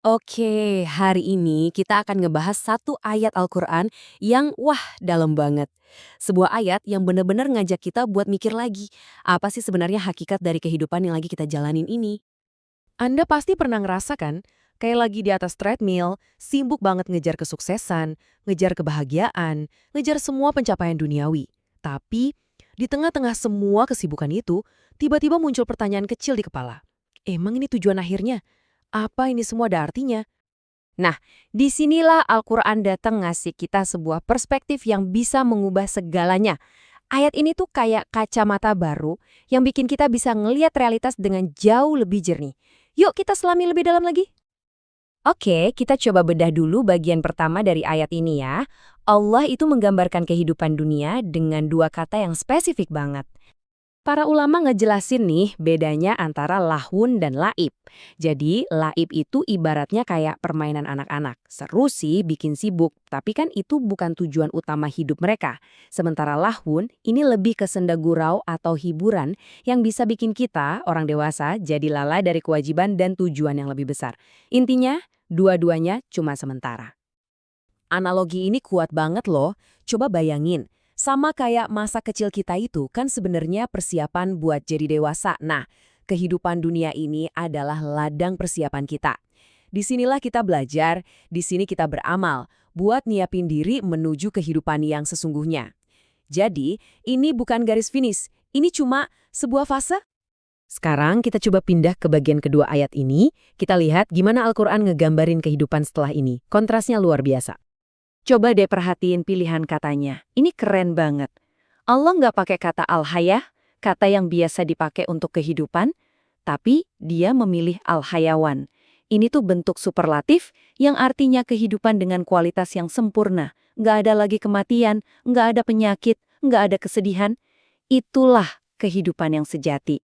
Oke, hari ini kita akan ngebahas satu ayat Al-Quran yang wah dalam banget. Sebuah ayat yang benar-benar ngajak kita buat mikir lagi, apa sih sebenarnya hakikat dari kehidupan yang lagi kita jalanin ini? Anda pasti pernah ngerasa kan, kayak lagi di atas treadmill, sibuk banget ngejar kesuksesan, ngejar kebahagiaan, ngejar semua pencapaian duniawi. Tapi, di tengah-tengah semua kesibukan itu, tiba-tiba muncul pertanyaan kecil di kepala. Emang ini tujuan akhirnya? Apa ini semua ada artinya? Nah, disinilah Al-Quran datang ngasih kita sebuah perspektif yang bisa mengubah segalanya. Ayat ini tuh kayak kacamata baru yang bikin kita bisa ngelihat realitas dengan jauh lebih jernih. Yuk kita selami lebih dalam lagi. Oke, kita coba bedah dulu bagian pertama dari ayat ini ya. Allah itu menggambarkan kehidupan dunia dengan dua kata yang spesifik banget. Para ulama ngejelasin nih bedanya antara lahun dan laib. Jadi, laib itu ibaratnya kayak permainan anak-anak. Seru sih, bikin sibuk, tapi kan itu bukan tujuan utama hidup mereka. Sementara lahun, ini lebih ke senda gurau atau hiburan yang bisa bikin kita, orang dewasa, jadi lalai dari kewajiban dan tujuan yang lebih besar. Intinya, dua-duanya cuma sementara. Analogi ini kuat banget loh. Coba bayangin, sama kayak masa kecil kita itu kan sebenarnya persiapan buat jadi dewasa. Nah, kehidupan dunia ini adalah ladang persiapan kita. Disinilah kita belajar, di sini kita beramal, buat nyiapin diri menuju kehidupan yang sesungguhnya. Jadi, ini bukan garis finish, ini cuma sebuah fase. Sekarang kita coba pindah ke bagian kedua ayat ini, kita lihat gimana Al-Quran ngegambarin kehidupan setelah ini. Kontrasnya luar biasa. Coba deh perhatiin pilihan katanya. Ini keren banget. Allah nggak pakai kata al-hayah, kata yang biasa dipakai untuk kehidupan, tapi dia memilih al-hayawan. Ini tuh bentuk superlatif yang artinya kehidupan dengan kualitas yang sempurna. Nggak ada lagi kematian, nggak ada penyakit, nggak ada kesedihan. Itulah kehidupan yang sejati.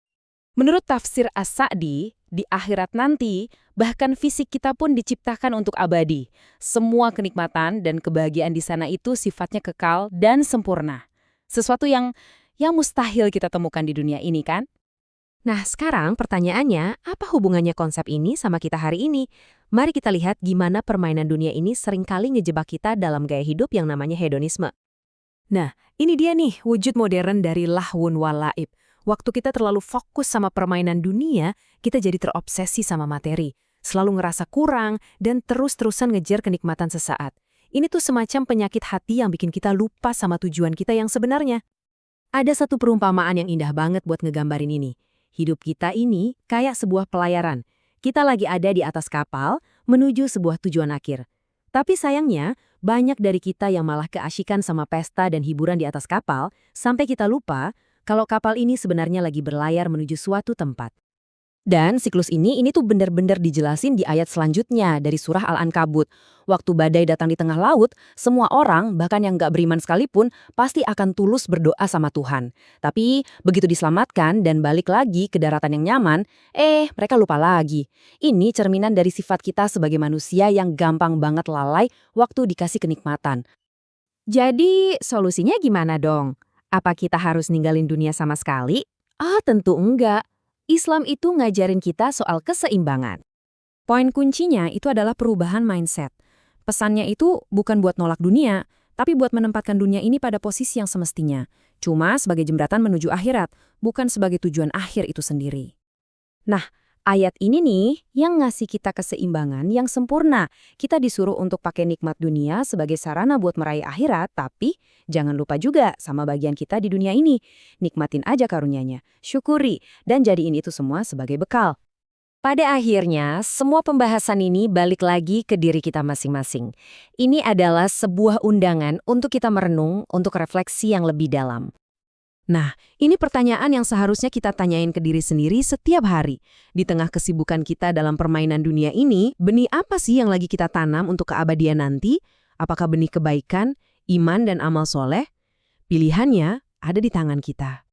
Menurut tafsir As-Sa'di, di akhirat nanti, bahkan fisik kita pun diciptakan untuk abadi. Semua kenikmatan dan kebahagiaan di sana itu sifatnya kekal dan sempurna. Sesuatu yang mustahil kita temukan di dunia ini kan? Nah, sekarang pertanyaannya, apa hubungannya konsep ini sama kita hari ini? Mari kita lihat gimana permainan dunia ini seringkali ngejebak kita dalam gaya hidup yang namanya hedonisme. Nah, ini dia nih wujud modern dari lahwun walaib. Waktu kita terlalu fokus sama permainan dunia, kita jadi terobsesi sama materi. Selalu ngerasa kurang dan terus-terusan ngejar kenikmatan sesaat. Ini tuh semacam penyakit hati yang bikin kita lupa sama tujuan kita yang sebenarnya. Ada satu perumpamaan yang indah banget buat ngegambarin ini. Hidup kita ini kayak sebuah pelayaran. Kita lagi ada di atas kapal menuju sebuah tujuan akhir. Tapi sayangnya, banyak dari kita yang malah keasyikan sama pesta dan hiburan di atas kapal, sampai kita lupa kalau kapal ini sebenarnya lagi berlayar menuju suatu tempat. Dan siklus ini tuh benar-benar dijelasin di ayat selanjutnya dari surah Al-Ankabut. Waktu badai datang di tengah laut, semua orang, bahkan yang nggak beriman sekalipun, pasti akan tulus berdoa sama Tuhan. Tapi begitu diselamatkan dan balik lagi ke daratan yang nyaman, mereka lupa lagi. Ini cerminan dari sifat kita sebagai manusia yang gampang banget lalai waktu dikasih kenikmatan. Jadi, solusinya gimana dong? Apa kita harus ninggalin dunia sama sekali? Ah, tentu enggak. Islam itu ngajarin kita soal keseimbangan. Poin kuncinya itu adalah perubahan mindset. Pesannya itu bukan buat nolak dunia, tapi buat menempatkan dunia ini pada posisi yang semestinya. Cuma sebagai jembatan menuju akhirat, bukan sebagai tujuan akhir itu sendiri. Nah, ayat ini nih yang ngasih kita keseimbangan yang sempurna. Kita disuruh untuk pakai nikmat dunia sebagai sarana buat meraih akhirat, tapi jangan lupa juga sama bagian kita di dunia ini. Nikmatin aja karunyanya, syukuri, dan jadiin itu semua sebagai bekal. Pada akhirnya, semua pembahasan ini balik lagi ke diri kita masing-masing. Ini adalah sebuah undangan untuk kita merenung, untuk refleksi yang lebih dalam. Nah, ini pertanyaan yang seharusnya kita tanyain ke diri sendiri setiap hari. Di tengah kesibukan kita dalam permainan dunia ini, benih apa sih yang lagi kita tanam untuk keabadian nanti? Apakah benih kebaikan, iman, dan amal soleh? Pilihannya ada di tangan kita.